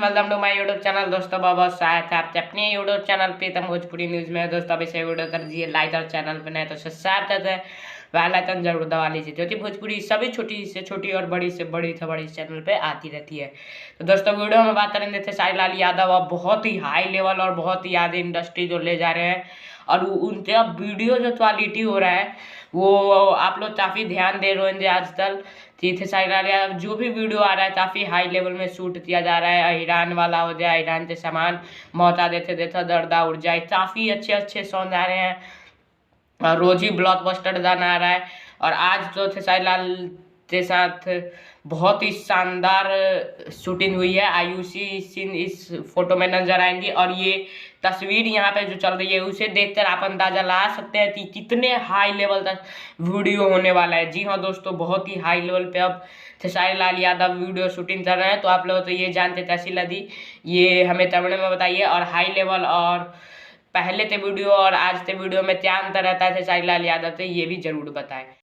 Welcome to my YouTube channel. दोस्तों बहुत स्वागत है आपके अपने YouTube channel Pritam Bhojpuri news में। दोस्तों अभी से वीडियो कर दीजिए लाइक और चैनल पर नए तो सब्सक्राइब करते हैं, बेल आइकन जरूर दबा लीजिए, जो कि भोजपुरी सभी छोटी से छोटी और बड़ी से बड़ी खबर इस चैनल पे आती रहती है। तो दोस्तों वीडियो में बात करेंगे खेसारी लाल यादव अब बहुत ही हाई लेवल और बहुत ही आगे इंडस्ट्री जो ले जा रहे हैं, और उनके अब वीडियो जो क्वालिटी हो रहा है वो आप लोग काफ़ी ध्यान दे रहे होंगे आजकल कि खेसारी लाल यादव जो भी वीडियो आ रहा है काफ़ी हाई लेवल में शूट किया जा रहा है। ईरान वाला हो जाए, ईरान के सामान मौता देते देते दर्दा उड़ जाए, काफ़ी अच्छे अच्छे सॉन्ग आ रहे हैं और रोज ही ब्लॉकबस्टर गाना आ रहा है। और आज जो खेसारी लाल के साथ बहुत ही शानदार शूटिंग हुई है, आयुषी सीन इस फोटो में नजर आएंगी, और ये तस्वीर यहाँ पे जो चल रही है उसे देखकर आप अंदाजा लगा सकते हैं कि कितने हाई लेवल तक वीडियो होने वाला है। जी हाँ दोस्तों, बहुत ही हाई लेवल पे अब खेसारी लाल यादव वीडियो शूटिंग कर रहे हैं। तो आप लोग तो ये जानते कैसी लगी, ये हमें कमेंट में बताइए। और हाई लेवल और पहले के वीडियो और आज के वीडियो में क्या अंतर रहता है खेसारी लाल यादव से, ये भी जरूर बताएं।